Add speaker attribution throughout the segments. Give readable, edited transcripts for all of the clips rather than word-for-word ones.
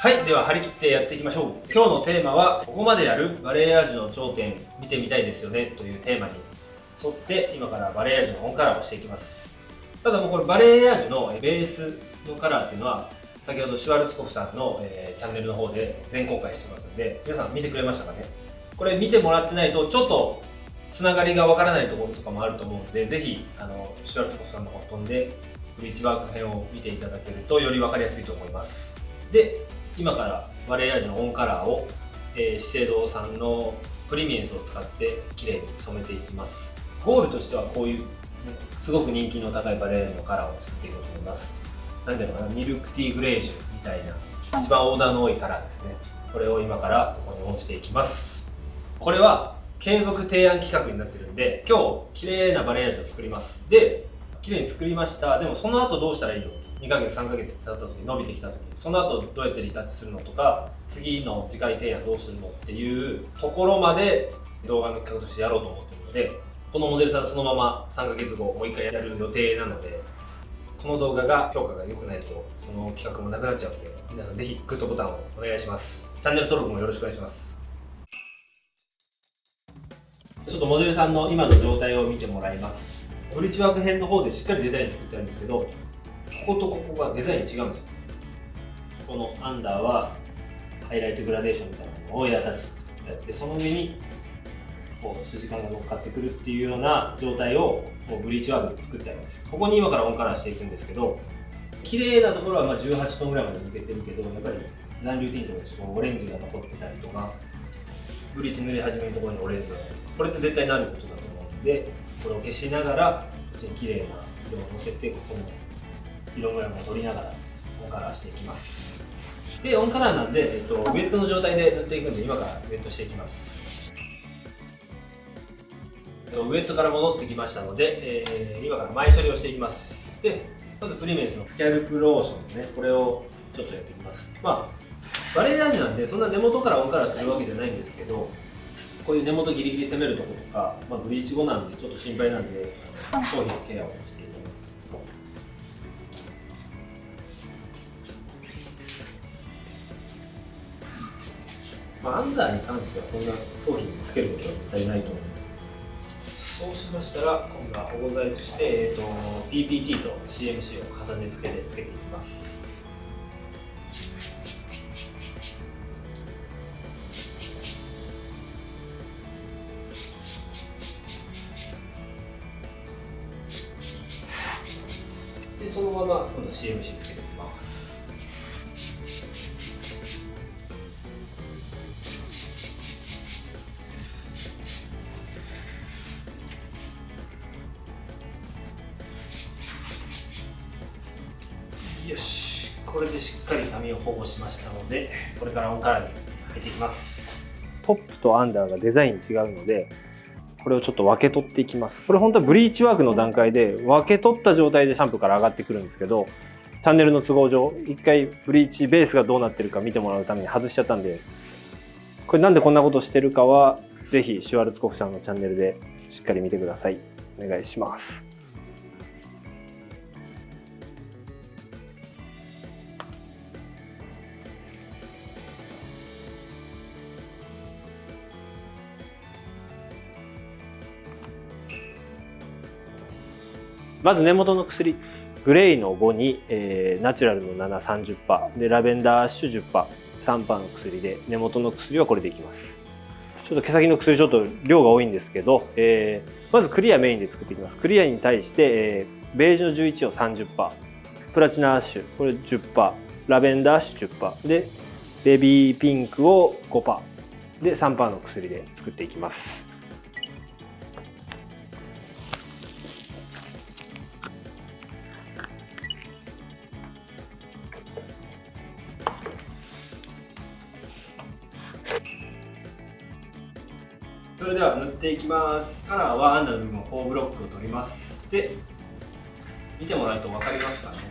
Speaker 1: はい、では張り切ってやっていきましょう。今日のテーマは、ここまでやるバレエヤージュの頂点見てみたいですよねというテーマに沿って今からバレエヤージュのオンカラーをしていきます。ただもうこれバレエヤージュのベースのカラーっていうのは先ほどシュワルツコフさんの、チャンネルの方で全公開してますので、皆さん見てくれましたかね。これ見てもらってないとちょっとつながりがわからないところとかもあると思うので、ぜひシュワルツコフさんの方飛んでブリーチワーク編を見ていただけるとより分かりやすいと思います。で、今からバレエヤージュのオンカラーを、資生堂さんのプリミエンスを使って綺麗に染めていきます。ゴールとしてはこういう、すごく人気の高いバレエヤージュのカラーを作っていこうと思います。なんていうのかな、ミルクティーグレージュみたいな一番オーダーの多いカラーですね。これを今からここにオンしていきます。これは継続提案企画になってるんで、今日綺麗なバレエヤージュを作ります。で、綺麗に作りました。でもその後どうしたらいいの？2ヶ月3ヶ月経った時伸びてきた時、その後どうやってリタッチするのとか、次の次回提案どうするのっていうところまで動画の企画としてやろうと思ってるので、このモデルさんそのまま3ヶ月後もう1回やる予定なので、この動画が評価が良くないとその企画もなくなっちゃうので、皆さんぜひグッドボタンをお願いします。チャンネル登録もよろしくお願いします。ちょっとモデルさんの今の状態を見てもらいます。ブリッジワーク編の方でしっかりデザイン作ってあるんですけど、こことここがデザイン違うんですよ。このアンダーはハイライトグラデーションみたいなのをエアタッチで作ってあって、その上にこう筋感が乗っかってくるっていうような状態をもうブリーチワークで作ってあります。ここに今からオンカラーしていくんですけど、綺麗なところはまあ18トンぐらいまで抜けてるけど、やっぱり残留ティントでオレンジが残ってたりとか、ブリーチ塗り始めのところにオレンジが残る、これって絶対なることだと思うので、これを消しながらこっちに綺麗な色をのせて、ここの色ムラも取りながらオンカラーしていきます。で、オンカラーなんで、ウェットの状態で塗っていくんで、今からウェットしていきます。ウェットから戻ってきましたので、今から前処理をしていきます。で、まずプリメンスのスキャルプローションですね。これをちょっとやっていきます。まあ、バレエヤージュなんでそんな根元からオンカラーするわけじゃないんですけど、こういう根元ギリギリ攻めるところとか、まあ、ブリーチ後なんでちょっと心配なんで、頭皮のケアをしていきます。まあ、アンダーに関してはそんな頭皮につけることは絶対ないと思うので、そうしましたら今度は保護剤として、PPT と CMC を重ね付けでつけていきます。でそのまま今度は CMC つけていきます。よし、これでしっかり髪を保護しましたので、これからオンカラーに入っていきます。トップとアンダーがデザイン違うので、これをちょっと分け取っていきます。これ本当はブリーチワークの段階で分け取った状態でシャンプーから上がってくるんですけど、チャンネルの都合上一回ブリーチベースがどうなってるか見てもらうために外しちゃったんで、これなんでこんなことしてるかはぜひシュワルツコフさんのチャンネルでしっかり見てください。お願いします。まず根元の薬、グレイの5に、ナチュラルの7、30%でラベンダーアッシュ 10%、3% の薬で根元の薬はこれでいきます。ちょっと毛先の薬ちょっと量が多いんですけど、まずクリアメインで作っていきます。クリアに対して、ベージュの11を 30%、プラチナアッシュこれ 10%、ラベンダーアッシュ 10% でベビーピンクを 5% で 3% の薬で作っていきます。それでは塗っていきます。カラーはアンダーの部分を4ブロックを取ります。で、見てもらうと分かりますかね。こ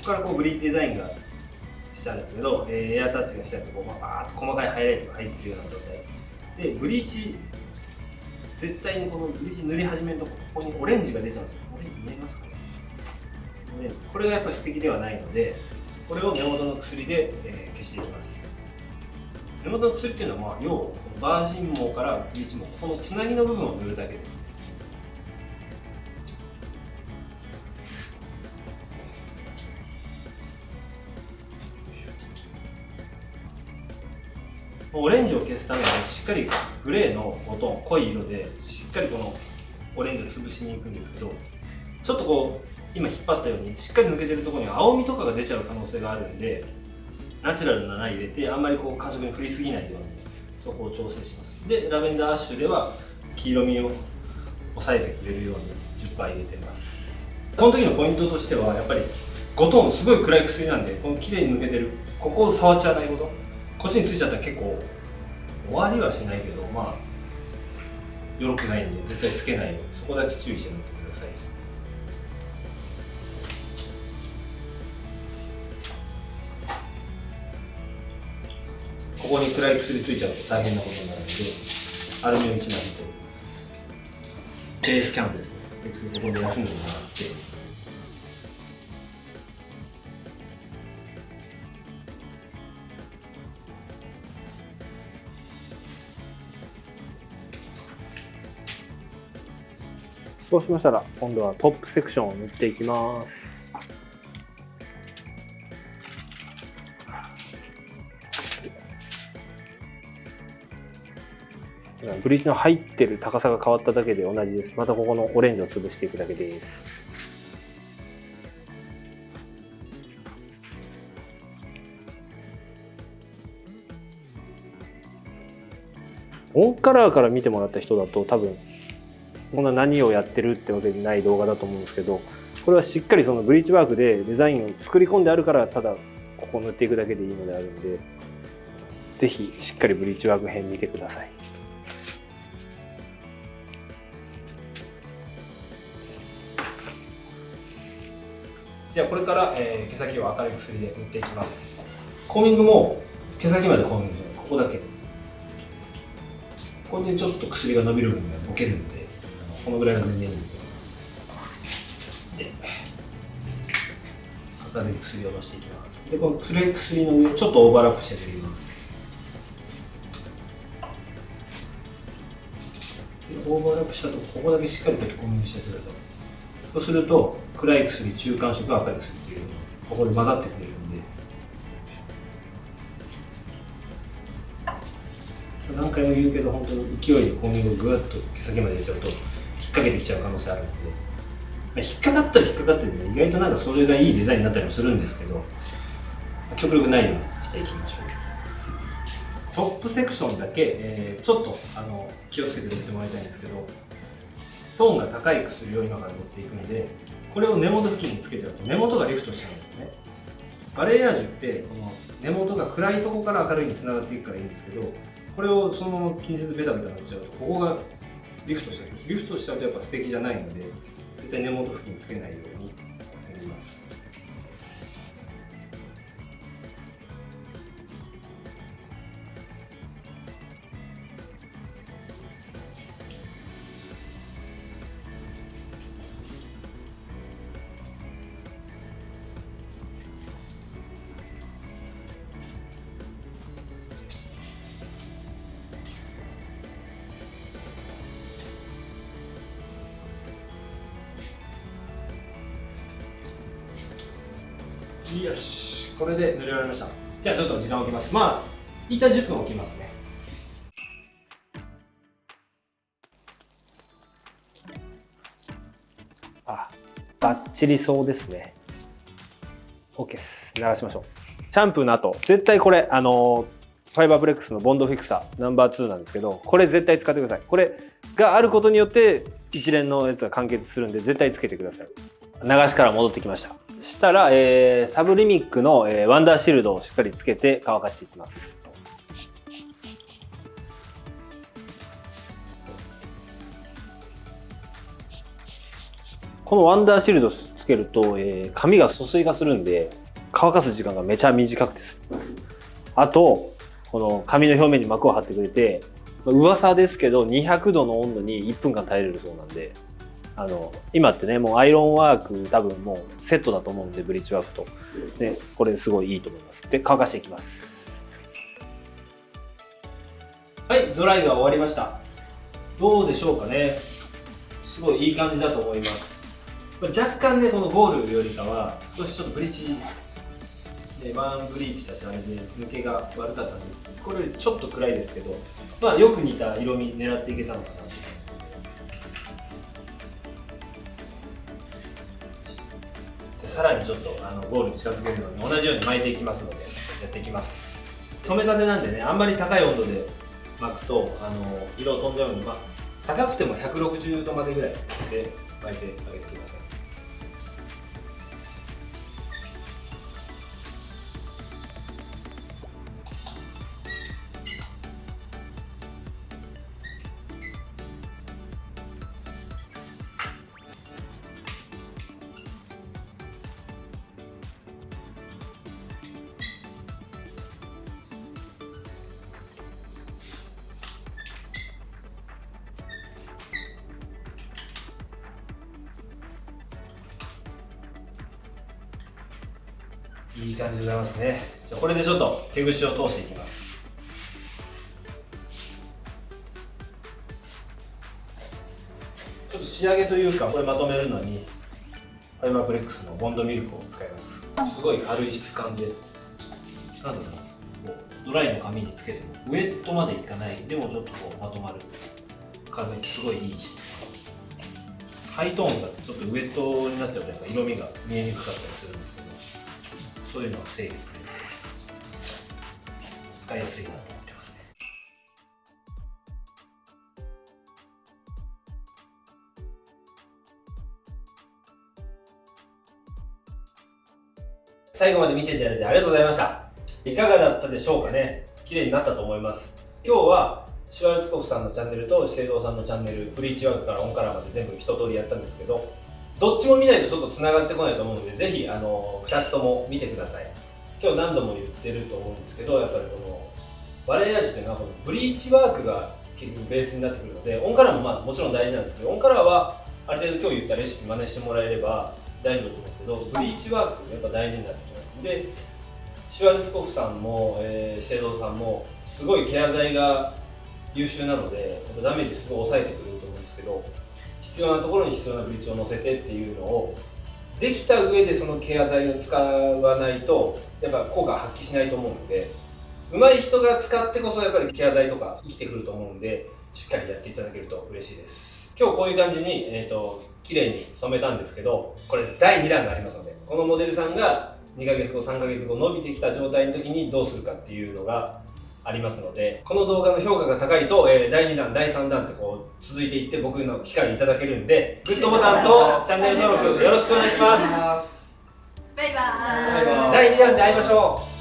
Speaker 1: こからこうブリーチデザインがしてあるんですけど、エアタッチがしてあるとこうバーッと細かいハイライトが入っているような状態で、ブリーチ絶対にこのブリーチ塗り始めるとここにオレンジが出ちゃうんですよ。オレンジ見えますかね。オレンジこれがやっぱり素敵ではないので、これを根元の薬で、消していきます。根元の薬っていうのは、要はこのバージン毛からブリーチ毛、このつなぎの部分を塗るだけです。オレンジを消すためにしっかりグレーのボトン、濃い色でしっかりこのオレンジを潰しに行くんですけど、ちょっとこう今引っ張ったようにしっかり抜けてるところに青みとかが出ちゃう可能性があるんで、ナチュラルな苗入れてあんまりこう感触に振りすぎないようにそこを調整します。でラベンダーアッシュでは黄色みを抑えてくれるように10%入れてます。この時のポイントとしてはやっぱり5トーンすごい暗い薬なんで、この綺麗に抜けてるここを触っちゃわないこと、こっちについちゃったら結構終わりはしないけど、まあよろくないんで絶対つけないように、そこだけ注意して塗ってください。ここに暗い薬ついちゃうと大変なことになるので、アルミを1枚引いております。ベースキャンプですね。ここで休んでもらって、そうしましたら今度はトップセクションを塗っていきます。ブリーチの入ってる高さが変わっただけで同じです。またここのオレンジを潰していくだけです。オンカラーから見てもらった人だと多分こんな何をやってるってわけでない動画だと思うんですけど、これはしっかりそのブリーチワークでデザインを作り込んであるから、ただここ塗っていくだけでいいのであるんで、ぜひしっかりブリーチワーク編見てください。ではこれから、毛先を明るい薬で塗っていきます。コーミングも毛先までコーミングじゃない、ここだけ。これでちょっと薬が伸びる分がボケるので、このぐらいが全然いいので、明るい薬をのしていきます。でこの暗い薬の上をちょっとオーバーラップして塗ります。でオーバーラップしたとここだけしっかりとコーミングしてくれると、そうすると暗い薬、中間色、赤い薬っていうのがここで混ざってくれるんで、何回も言うけど本当に勢いでコーミングをぐっと毛先まで入れちゃうと引っ掛けてきちゃう可能性あるので、引っかかったら引っかかってね、意外となんかそれがいいデザインになったりもするんですけど、極力ないようにしていきましょう。トップセクションだけ、ちょっと気をつけて塗ってもらいたいんですけど、トーンが高い薬を今から塗っていくので、これを根元付近につけちゃうと根元がリフトしちゃうんですよね。バレエアージュってこの根元が暗いところから明るいにつながっていくからいいんですけど、これをそのまま気にせずベタベタ塗っちゃうとここがリフトしちゃうんです。リフトしちゃうとやっぱ素敵じゃないので、絶対根元付近につけないように塗ります。よし、これで塗り終わりました。じゃあちょっと時間を置きます。まあ一旦10分置きますね。あ、バッチリそうですね。 OK です。流しましょう。シャンプーの後絶対これファイバープレックスのボンドフィクサーナンバー2なんですけど、これ絶対使ってください。これがあることによって一連のやつが完結するんで絶対つけてください。流しから戻ってきました。したら、サブリミックの、ワンダーシールドをしっかりつけて乾かしていきます。このワンダーシールドつけると、髪が疎水化するんで乾かす時間がめちゃ短くて済みます。あとこの髪の表面に膜を張ってくれて、噂ですけど200度の温度に1分間耐えれるそうなんで、今ってね、もうアイロンワーク多分もうセットだと思うんで、ブリーチワークと。で、これすごいいいと思います。で、乾かしていきます。はい、ドライが終わりました。どうでしょうかね。すごいいい感じだと思います。若干ね、このゴールよりかは、少しちょっとブリーチ、ワンブリーチだし、あれで抜けが悪かったので、これよりちょっと暗いですけど、まあよく似た色味狙っていけたのかな。さらにちょっとゴールに近づけるのに同じように巻いていきますのでやっていきます。染めたてなんでね、あんまり高い温度で巻くと色飛んじゃうので、高くても160度までぐらいで巻いてあげてください。いい感じでございますね。じゃあこれでちょっと手ぐしを通していきます。ちょっと仕上げというか、これまとめるのにファイバープレックスのボンドミルクを使います。すごい軽い質感で、なんだろう、こうドライの紙につけてもウェットまでいかない、でもちょっとこうまとまる感じ、すごいいい質感。ハイトーンだとちょっとウェットになっちゃうとやっぱ色味が見えにくかったりするんですけど、そういうのを防いでくれる、使いやすいなと思ってますね。最後まで見ていただいてありがとうございました。いかがだったでしょうかね。綺麗になったと思います。今日はシュワルツコフさんのチャンネルと資生堂さんのチャンネル、ブリーチワークからオンカラーまで全部一通りやったんですけど、どっちも見ないとちょっとつながってこないと思うので、ぜひ2つとも見てください。今日何度も言ってると思うんですけど、やっぱりこのバレエアージュというのはこのブリーチワークが結局ベースになってくるので、オンカラーももちろん大事なんですけど、オンカラーはある程度今日言ったレシピ真似してもらえれば大丈夫だと思うんですけど、ブリーチワークやっぱ大事になってきます。で、シュワルツコフさんも、資生堂さんもすごいケア剤が優秀なので、ダメージすごい抑えてくれると思うんですけど、必要なところに必要なブリーチを乗せてっていうのをできた上でそのケア剤を使わないとやっぱ効果発揮しないと思うので、上手い人が使ってこそやっぱりケア剤とか生きてくると思うんで、しっかりやっていただけると嬉しいです。今日こういう感じに、綺麗に染めたんですけど、これ第2弾がありますので、このモデルさんが2ヶ月後3ヶ月後伸びてきた状態の時にどうするかっていうのがありますので、この動画の評価が高いと、第2弾第3弾ってこう続いていって僕の機会いただけるんで、グッドボタンとチャンネル登録よろしくお願いします。
Speaker 2: バイバーイ。
Speaker 1: 第2弾で会いましょう。